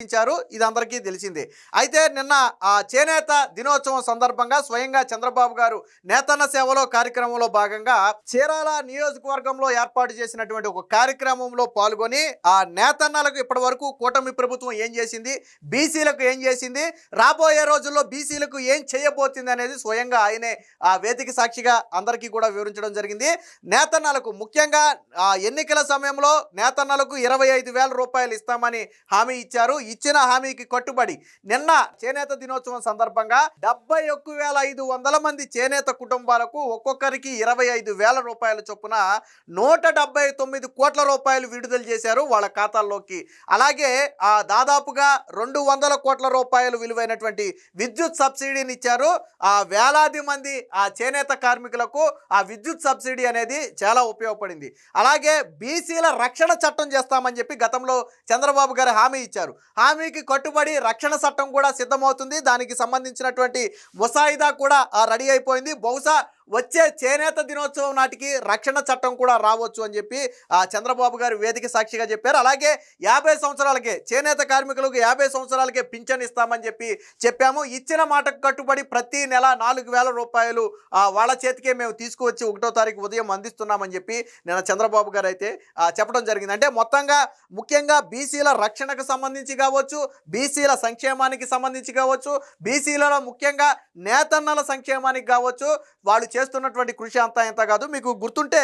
ఇచ్చారు. ఇది అందరికీ తెలిసిందే. అయితే నిన్న చేనేత దినోత్సవం సందర్భంగా స్వయంగా చంద్రబాబు గారు నేతన్న సేవలో కార్యక్రమంలో భాగంగా చీరాల నియోజకవర్గంలో ఏర్పాటు చేసినటువంటి ఒక కార్యక్రమంలో పాల్గొని ఆ నేతన్నలకు ఇప్పటి వరకు కూటమి ప్రభుత్వం ఏం చేసింది, బీసీలకు ఏం చేసింది, రాబోయే రోజుల్లో బీసీలకు ఏం చేయబోతుంది అనేది స్వయంగా ఆయనే ఆ వేదిక సాక్షిగా అందరికీ కూడా వివరించడం జరిగింది. నేతన్నలకు ముఖ్యంగా ఎన్నికల సమయంలో నేతన్నలకు 25,000 రూపాయలు ఇస్తామని హామీ ఇచ్చారు. ఇచ్చిన హామీకి కట్టుబడి నిన్న చేనేత దినోత్సవం సందర్భంగా 71,500 మంది చేనేత కుటుంబాలకు ఒక్కొక్కరికి 25,000 రూపాయల చొప్పున 179 కోట్ల రూపాయలు విడుదల చేశారు వాళ్ళ ఖాతాల్లోకి. అలాగే దాదాపుగా 200 కోట్ల రూపాయలు విలువైనటువంటి విద్యుత్ సబ్సిడీని ఇచ్చారు. వేలాది మంది చేనేత కార్మికులకు ఆ విద్యుత్ సబ్సిడీ అనేది చాలా ఉపయోగపడింది. అలాగే బీసీల రక్షణ చట్టం చేస్తామని చెప్పి గతంలో చంద్రబాబు గారు హామీ ఇచ్చారు. హామీకి కట్టుబడి రక్షణ చట్టం కూడా సిద్ధమవుతుంది. దానికి సంబంధించినటువంటి ముసాయిదా కూడా రెడీ అయిపోయింది. బహుశా వచ్చే చేనేత దినోత్సవం నాటికి రక్షణ చట్టం కూడా రావచ్చు అని చెప్పి చంద్రబాబు గారు వేదిక సాక్షిగా చెప్పారు. అలాగే 50 సంవత్సరాలకే చేనేత కార్మికులకు 50 సంవత్సరాలకే పింఛన్ ఇస్తామని చెప్పాము. ఇచ్చిన మాటకు కట్టుబడి ప్రతి నెల 4,000 రూపాయలు వాళ్ళ చేతికే మేము తీసుకువచ్చి 1వ తారీఖు ఉదయం అందిస్తున్నామని చెప్పి నిన్న చంద్రబాబు గారు అయితే చెప్పడం జరిగింది. అంటే మొత్తంగా ముఖ్యంగా బీసీల రక్షణకు సంబంధించి కావచ్చు, బీసీల సంక్షేమానికి సంబంధించి కావచ్చు, బీసీలలో ముఖ్యంగా నేతన్నల సంక్షేమానికి కావచ్చు, వాళ్ళు చేస్తున్నటువంటి కృషి అంతా ఇంత కాదు. మీకు గుర్తుంటే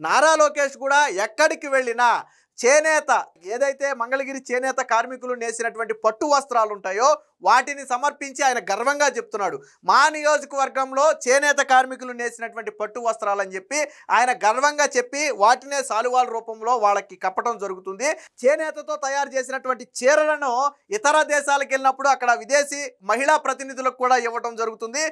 నారా లోకేష్ కూడా ఎక్కడికి వెళ్ళినా చేనేత ఏదైతే మంగళగిరి చేనేత కార్మికులు నేసినటువంటి పట్టు వస్త్రాలు ఉంటాయో వాటిని సమర్పించి ఆయన గర్వంగా చెప్తున్నాడు. మా నియోజకవర్గంలో చేనేత కార్మికులు నేసినటువంటి పట్టు వస్త్రాలని చెప్పి ఆయన గర్వంగా చెప్పి వాటినే సాలువాల రూపంలో వాళ్ళకి కప్పటం జరుగుతుంది. చేనేతతో తయారు చేసినటువంటి చీరలను ఇతర దేశాలకు వెళ్ళినప్పుడు అక్కడ విదేశీ మహిళా ప్రతినిధులకు కూడా ఇవ్వడం జరుగుతుంది.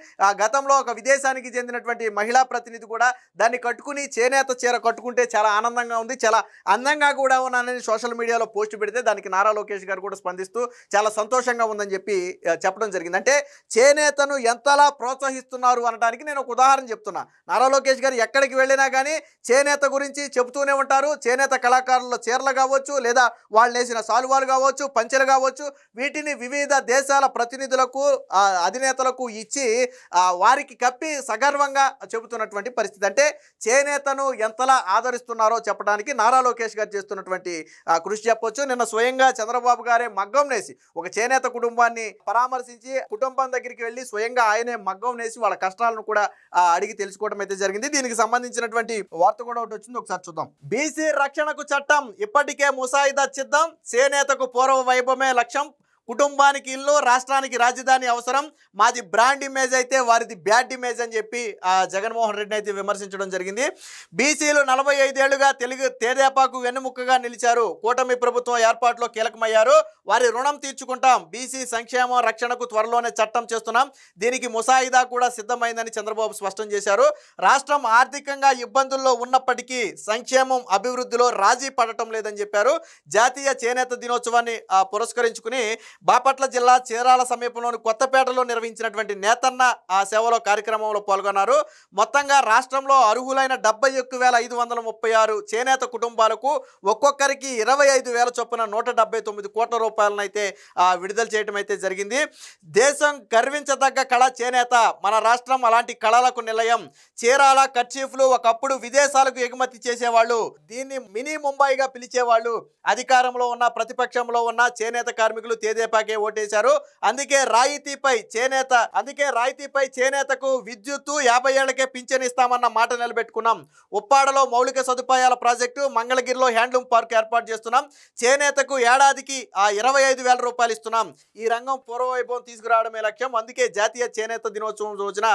గతంలో ఒక విదేశానికి చెందినటువంటి మహిళా ప్రతినిధి కూడా దాన్ని కట్టుకుని చేనేత చీర కట్టుకుంటే చాలా ఆనందంగా ఉంది, చాలా అందంగా కూడా ఉన్నానని సోషల్ మీడియాలో పోస్ట్ పెడితే దానికి నారా లోకేష్ గారు కూడా స్పందిస్తూ చాలా సంతోషంగా ఉందని చెప్పి చెప్పడం జరిగింది. అంటే చేనేతను ఎంతలా ప్రోత్సహిస్తున్నారు అనడానికి నేను ఒక ఉదాహరణ చెప్తున్నా. నారా లోకేష్ గారు ఎక్కడికి వెళ్ళినా కానీ చేనేత గురించి చెబుతూనే ఉంటారు. చేనేత కళాకారుల చీరలు కావచ్చు, లేదా వాళ్ళు వేసిన సాలువాలు కావచ్చు, పంచెలు కావచ్చు, వీటిని వివిధ దేశాల ప్రతినిధులకు అధినేతలకు ఇచ్చి వారికి కప్పి సగర్వంగా చెబుతున్నటువంటి పరిస్థితి. అంటే చేనేతను ఎంతలా ఆదరిస్తున్నారో చెప్పడానికి నారా లోకేష్ గారు చేస్తున్నటువంటి కృషి చెప్పొచ్చు. నిన్న స్వయంగా చంద్రబాబు గారే మగ్గం నేసి ఒక చేనేత కుటుంబాన్ని పరామర్శించి కుటుంబం దగ్గరికి వెళ్ళి స్వయంగా ఆయనే మగ్గం నేసి వాళ్ళ కష్టాలను కూడా అడిగి తెలుసుకోవడం అయితే జరిగింది. దీనికి సంబంధించినటువంటి వార్త కూడా ఒకటి వచ్చింది, ఒకసారి చూద్దాం. బీసీ రక్షణకు చట్టం ఇప్పటికే ముసాయిదా సిద్ధం, చేనేతకు పూర్వ వైభవమే లక్ష్యం, కుటుంబానికి ఇల్లు, రాష్ట్రానికి రాజధాని అవసరం, మాది బ్రాండ్ ఇమేజ్ అయితే వారిది బ్యాడ్ ఇమేజ్ అని చెప్పి జగన్మోహన్ రెడ్డిని అయితే విమర్శించడం జరిగింది. బీసీలు 45 ఏళ్లుగా తెలుగు తేదేపాకు వెన్నుముక్కగా నిలిచారు, కూటమి ప్రభుత్వం ఏర్పాటులో కీలకమయ్యారు, వారి రుణం తీర్చుకుంటాం, బీసీ సంక్షేమం రక్షణకు త్వరలోనే చట్టం చేస్తున్నాం, దీనికి ముసాయిదా కూడా సిద్ధమైందని చంద్రబాబు స్పష్టం చేశారు. రాష్ట్రం ఆర్థికంగా ఇబ్బందుల్లో ఉన్నప్పటికీ సంక్షేమం అభివృద్ధిలో రాజీ పడటం లేదని చెప్పారు. జాతీయ చేనేత దినోత్సవాన్ని పురస్కరించుకుని బాపట్ల జిల్లా చీరాల సమీపంలోని కొత్తపేటలో నిర్వహించినటువంటి నేతన్న సేవలో కార్యక్రమంలో పాల్గొన్నారు. మొత్తంగా రాష్ట్రంలో అర్హులైన 71,536 చేనేత కుటుంబాలకు ఒక్కొక్కరికి 25,000 చొప్పున 179 కోట్ల రూపాయలను అయితే విడుదల చేయడం అయితే జరిగింది. దేశం గర్వించదగ్గ కళ చేనేత, మన రాష్ట్రం అలాంటి కళలకు నిలయం. చీరాల కర్చీఫ్లు ఒకప్పుడు విదేశాలకు ఎగుమతి చేసేవాళ్ళు, దీన్ని మినీ ముంబైగా పిలిచేవాళ్ళు. అధికారంలో ఉన్న ప్రతిపక్షంలో ఉన్న చేనేత కార్మికులు తేదేపాకే ఓటేశారు. అందుకే రాయితీపై చేనేతకు విద్యుత్తు 50 ఏళ్లకే పింఛన్ ఇస్తామన్న మాట నిలబెట్టుకున్నాం. ఉప్పాడలో మౌలిక సదుపాయాల ప్రాజెక్టు, మంగళగిరిలో హ్యాండ్లూమ్ పార్క్ ఏర్పాటు చేస్తున్నాం. చేనేతకు ఏడాదికి 25,000 రూపాయలు ఇస్తున్నాం. ఈ రంగం పూర్వవైభవం తీసుకురావడమే లక్ష్యం. అందుకే జాతీయ చేనేత దినోత్సవం రోజున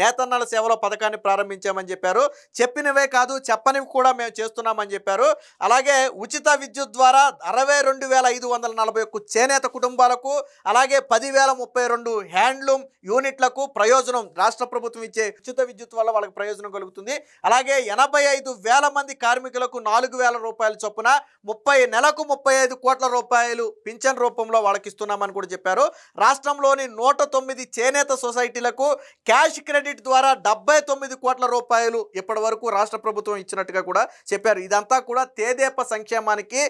నేతన్నల సేవలో పథకాన్ని ప్రారంభించామని చెప్పారు. చెప్పినవే కాదు చెప్పనివి కూడా మేము చేస్తున్నామని చెప్పారు. అలాగే ఉచిత విద్యుత్ ద్వారా 62,541 చేనేత కుటుంబాలకు, అలాగే 10,032 హ్యాండ్లూమ్ యూనిట్లకు ప్రయోజనం. రాష్ట్ర ప్రభుత్వం ఇచ్చే ఉచిత విద్యుత్ వల్ల వాళ్ళకి ప్రయోజనం కలుగుతుంది. అలాగే 85,000 మంది కార్మికులకు 4,000 రూపాయల చొప్పున నెలకు 35 కోట్ల రూపాయలు పింఛన్ రూపంలో వాళ్ళకి ఇస్తున్నామని కూడా చెప్పారు. రాష్ట్రంలోని 109 చేనేత సొసైటీలకు క్యాష్ క్రెడిట్ ద్వారా 79 కోట్ల రూపాయలు ఇప్పటి వరకు రాష్ట్ర ప్రభుత్వం ఇచ్చినట్టుగా కూడా చెప్పారు. ఇదంతా కూడా తేదేప సంక్షేమానికి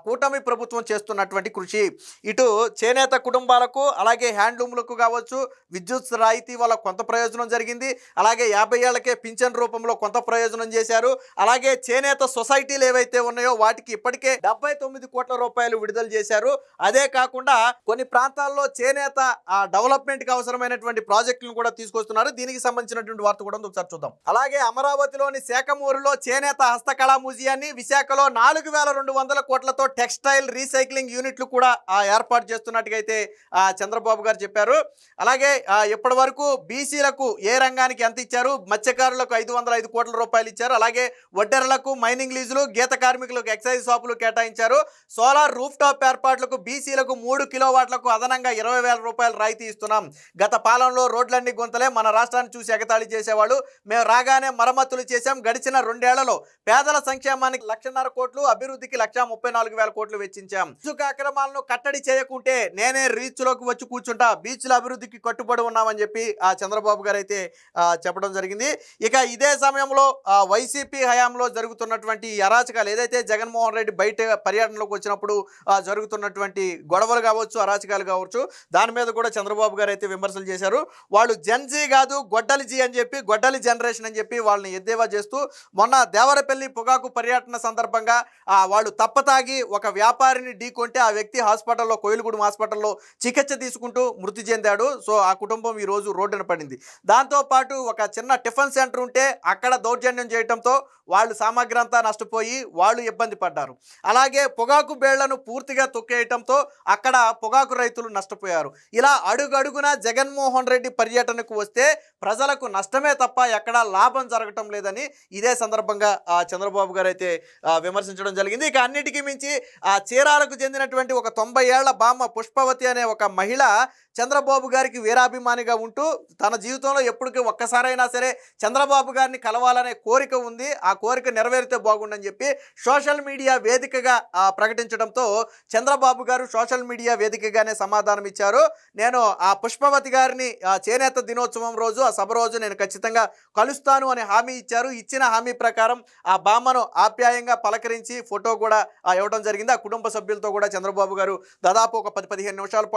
కూటమి ప్రభుత్వం చేస్తున్నటువంటి కృషి. ఇటు చేనేత కుటుంబాలకు అలాగే హ్యాండ్లూమ్లకు కావచ్చు విద్యుత్ రాయితీ వల్ల కొంత ప్రయోజనం జరిగింది. అలాగే 50 ఏళ్లకే పింఛన్ రూపంలో కొంత ప్రయోజనం చేశారు. అలాగే చేనేత సొసైటీలు ఏవైతే ఉన్నాయో వాటికి ఇప్పటికే 79 కోట్ల రూపాయలు విడుదల చేశారు. అదే కాకుండా కొన్ని ప్రాంతాల్లో చేనేత డెవలప్మెంట్కి అవసరమైనటువంటి ప్రాజెక్టులను కూడా తీసుకొస్తున్నారు. దీనికి సంబంధించినటువంటి వార్త కూడా ఒకసారి చూద్దాం. అలాగే అమరావతిలోని శాఖమూరులో చేనేత హస్తకళా మ్యూజియాన్ని, విశాఖలో 4200 కోట్లతో టెక్స్టైల్ రీసైక్లింగ్ యూనిట్లు కూడా ఏర్పాటు చేస్తున్నట్టుగా అయితే చంద్రబాబు గారు చెప్పారు. అలాగే ఇప్పటి వరకు బీసీలకు ఏ రంగానికి ఎంత ఇచ్చారు? మత్స్యకారులకు 505 కోట్ల రూపాయలు ఇచ్చారు. అలాగే వడ్డెరలకు మైనింగ్ లీజులు, గీత కార్మికులకు ఎక్సైజ్ షాపులు కేటాయించారు. సోలార్ రూఫ్ టాప్ ఏర్పాట్లకు బీసీలకు 3 కిలోవాట్లకు అదనంగా 20,000 రూపాయలు రాయితీ ఇస్తున్నాం. గత పాలనలో రోడ్లన్నీ గుంతలే, మన రాష్ట్రాన్ని చూసి ఎగతాళి చేసేవాళ్ళు. మేము రాగానే మరమ్మతులు చేశాం. గడిచిన 2 ఏళ్లలో పేదల సంక్షేమానికి 1,50,000 కోట్లు, అభివృద్ధికి 1,34,000 కోట్లు వెచ్చించాం. ఇసుక అక్రమాలను కట్టడి చేయకుంటే నేనే రీచ్లోకి వచ్చి కూర్చుంటా, బీచ్ల అభివృద్ధికి కట్టుబడి ఉన్నామని చెప్పి చంద్రబాబు గారు అయితే చెప్పడం జరిగింది. ఇక ఇదే సమయంలో వైసీపీ హయాంలో జరుగుతున్నటువంటి అరాచకాలు ఏదైతే జగన్మోహన్ రెడ్డి బయట పర్యటనలోకి వచ్చినప్పుడు జరుగుతున్నటువంటి గొడవలు కావచ్చు, అరాచకాలు కావచ్చు, దాని మీద కూడా చంద్రబాబు గారు అయితే విమర్శలు చేశారు. వాళ్ళు జెన్జీ కాదు గొడ్డలి జీ అని చెప్పి, గొడ్డలి జనరేషన్ అని చెప్పి వాళ్ళని ఎద్దేవా చేస్తూ మొన్న దేవరపల్లి పొగాకు పర్యటన సందర్భంగా వాళ్ళు తప్పతాగి ఒక వ్యాపారిని ఢీకొంటే ఆ వ్యక్తి హాస్పిటల్లో, కోయిలగూడెం హాస్పిటల్లో చికిత్స తీసుకుంటూ మృతి చెందాడు. సో ఆ కుటుంబం ఈరోజు రోడ్డున పడింది. దాంతోపాటు ఒక చిన్న టిఫిన్ సెంటర్ ఉంటే అక్కడ దౌర్జన్యం చేయడంతో వాళ్ళు సామాగ్రి అంతా నష్టపోయి వాళ్ళు ఇబ్బంది పడ్డారు. అలాగే పొగాకు బేళ్లను పూర్తిగా తొక్కేయటంతో అక్కడ పొగాకు రైతులు నష్టపోయారు. ఇలా అడుగడుగునా జగన్మోహన్ రెడ్డి పర్యటనకు వస్తే ప్రజలకు నష్టమే తప్ప ఎక్కడా లాభం జరగటం లేదని ఇదే సందర్భంగా చంద్రబాబు గారు అయితే విమర్శించడం జరిగింది. ఇక అన్నిటికీ మించి చీరాలకు చెందినటువంటి ఒక 90 ఏళ్ల బామ్మ పుష్పవతి అనే ఒక మహిళ చంద్రబాబు గారికి వీరాభిమానిగా ఉంటూ తన జీవితంలో ఎప్పటికీ ఒక్కసారైనా సరే చంద్రబాబు గారిని కలవాలనే కోరిక ఉంది, ఆ కోరిక నెరవేరితే బాగుండని చెప్పి సోషల్ మీడియా వేదికగా ప్రకటించడంతో చంద్రబాబు గారు సోషల్ మీడియా వేదికగానే సమాధానం ఇచ్చారు. నేను ఆ పుష్పవతి గారిని చేనేత దినోత్సవం రోజు, ఆ సభ రోజు నేను ఖచ్చితంగా కలుస్తాను అని హామీ ఇచ్చారు. ఇచ్చిన హామీ ప్రకారం ఆ బామ్మను ఆప్యాయంగా పలకరించి ఫోటో కూడా ఇవ్వడం జరిగింది. ఆ కుటుంబ సభ్యులతో కూడా చంద్రబాబు గారు దాదాపు ఒక 10-15 నిమిషాల పాటు